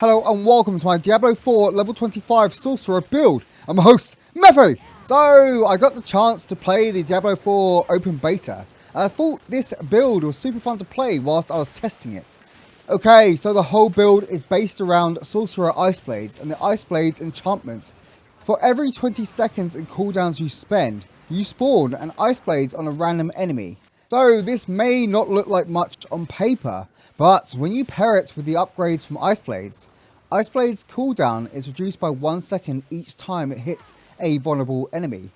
Hello and welcome to my Diablo 4 level 25 Sorcerer build. I'm a host, Methfu. So I got the chance to play the Diablo 4 open beta. I thought this build was super fun to play whilst I was testing it. Okay, so the whole build is based around Sorcerer Ice Blades and the Ice Blades enchantment. For every 20 seconds in cooldowns you spend, you spawn an Ice Blades on a random enemy. So this may not look like much on paper, but when you pair it with the upgrades from Ice Blades cooldown is reduced by 1 second each time it hits a vulnerable enemy.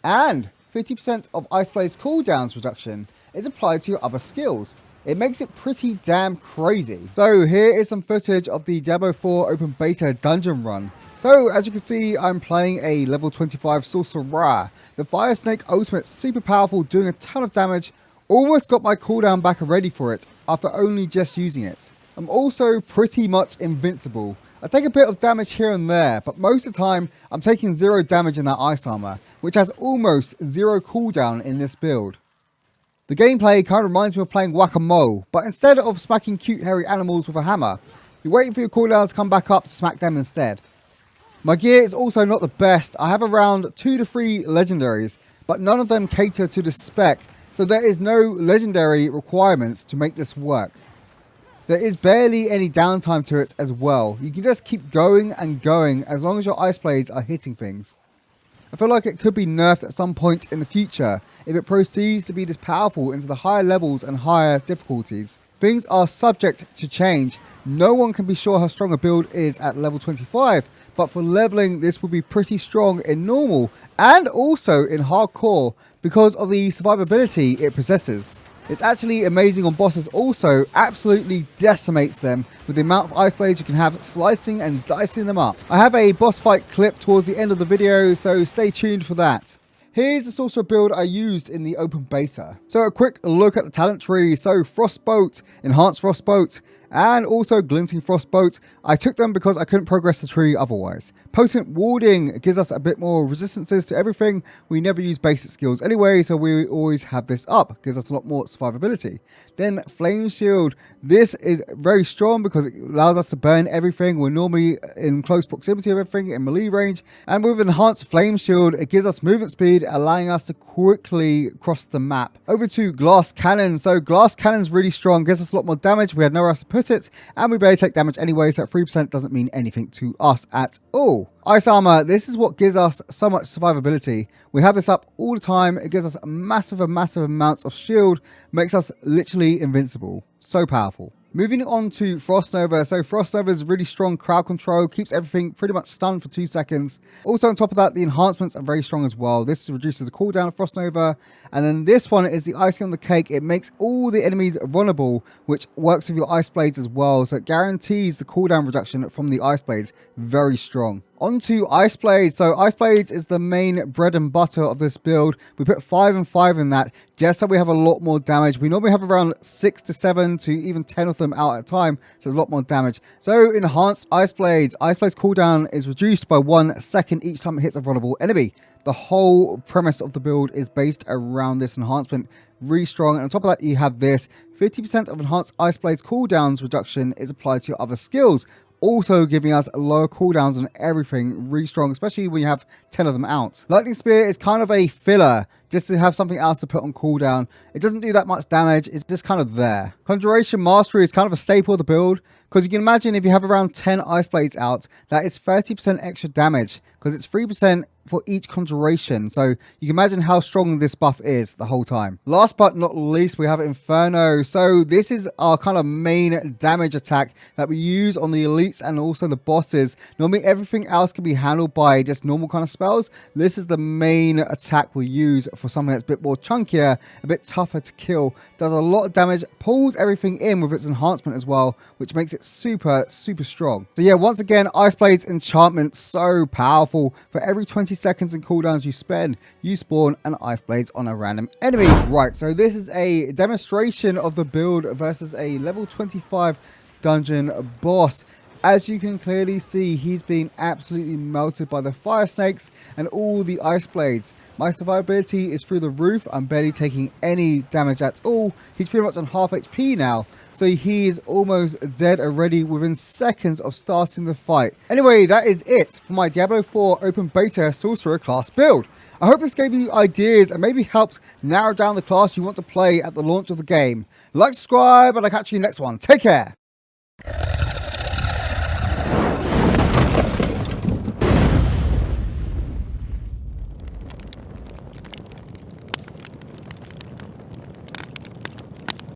And 50% of Ice Blades cooldowns reduction is applied to your other skills. It makes it pretty damn crazy. So here is some footage of the Diablo 4 open beta dungeon run. So as you can see, I'm playing a level 25 Sorcerer. The Fire Snake ultimate's super powerful, doing a ton of damage. Almost got my cooldown back ready for it after only just using it. I'm also pretty much invincible. I take a bit of damage here and there, but most of the time I'm taking 0 damage in that ice armor, which has almost 0 cooldown in this build. The gameplay kind of reminds me of playing whack-a-mole, but instead of smacking cute hairy animals with a hammer, you're waiting for your cooldowns to come back up to smack them instead. My gear is also not the best. I have around 2 to 3 legendaries, but none of them cater to the spec, so there is no legendary requirements to make this work. There is barely any downtime to it as well. You can just keep going and going as long as your Ice Blades are hitting things. I feel like it could be nerfed at some point in the future if it proceeds to be this powerful into the higher levels and higher difficulties. Things are subject to change. No one can be sure how strong a build is at level 25, but for leveling this would be pretty strong in normal and also in hardcore because of the survivability it possesses. It's actually amazing on bosses also, absolutely decimates them with the amount of Ice Blades you can have slicing and dicing them up. I have a boss fight clip towards the end of the video, so stay tuned for that. Here's the Sorcerer build I used in the open beta. So a quick look at the talent tree. So Frostbolt, Enhanced Frostbolt, and also Glinting Frostbolt. I took them because I couldn't progress the tree otherwise. Potent Warding gives us a bit more resistances to everything. We never use basic skills anyway, so we always have this up. Gives us a lot more survivability. Then Flame Shield. This is very strong because it allows us to burn everything. We're normally in close proximity of everything in melee range. And with Enhanced Flame Shield, it gives us movement speed, allowing us to quickly cross the map. Over to Glass Cannon. So Glass Cannon's really strong, gives us a lot more damage. We had nowhere else to put it, and we barely take damage anyway, so 3% doesn't mean anything to us at all. Ice Armor, this is what gives us so much survivability. We have this up all the time. It gives us massive amounts of shield, makes us literally invincible. So powerful. Moving on to Frost Nova. So Frost Nova is really strong crowd control, keeps everything pretty much stunned for 2 seconds. Also on top of that, the enhancements are very strong as well. This reduces the cooldown of Frost Nova. And then this one is the icing on the cake. It makes all the enemies vulnerable, which works with your Ice Blades as well. So it guarantees the cooldown reduction from the Ice Blades. Very strong. Onto Ice Blades. So Ice Blades is the main bread and butter of this build. We put 5 and 5 in that just so we have a lot more damage. We normally have around 6 to 7 to even 10 of them out at a time, so there's a lot more damage. So Enhanced Ice Blades cooldown is reduced by 1 second each time it hits a vulnerable enemy. The whole premise of the build is based around this enhancement. Really strong. And on top of that, you have this 50% of Enhanced Ice Blades cooldowns reduction is applied to your other skills, also giving us lower cooldowns on everything. Really strong, especially when you have 10 of them out. Lightning Spear is kind of a filler, just to have something else to put on cooldown. It doesn't do that much damage, it's just kind of there. Conjuration Mastery is kind of a staple of the build, because you can imagine if you have around 10 Ice Blades out, that is 30% extra damage, because it's 3% for each conjuration. So you can imagine how strong this buff is the whole time. Last but not least, we have Inferno. So this is our kind of main damage attack that we use on the elites and also the bosses. Normally everything else can be handled by just normal kind of spells. This is the main attack we use for something that's a bit more chunkier, a bit tougher to kill. Does a lot of damage, pulls everything in with its enhancement as well, which makes it super strong. So yeah, once again, Ice Blades enchantment, so powerful. For every 20 seconds in cooldowns you spend, you spawn an Ice Blades on a random enemy. Right, so this is a demonstration of the build versus a level 25 dungeon boss. As you can clearly see, he's been absolutely melted by the fire snakes and all the ice blades. My survivability is through the roof. I'm barely taking any damage at all. He's pretty much on half HP now, so he is almost dead already within seconds of starting the fight. Anyway, that is it for my Diablo 4 Open Beta Sorcerer class build. I hope this gave you ideas and maybe helped narrow down the class you want to play at the launch of the game. Like, subscribe, and I'll catch you next one. Take care.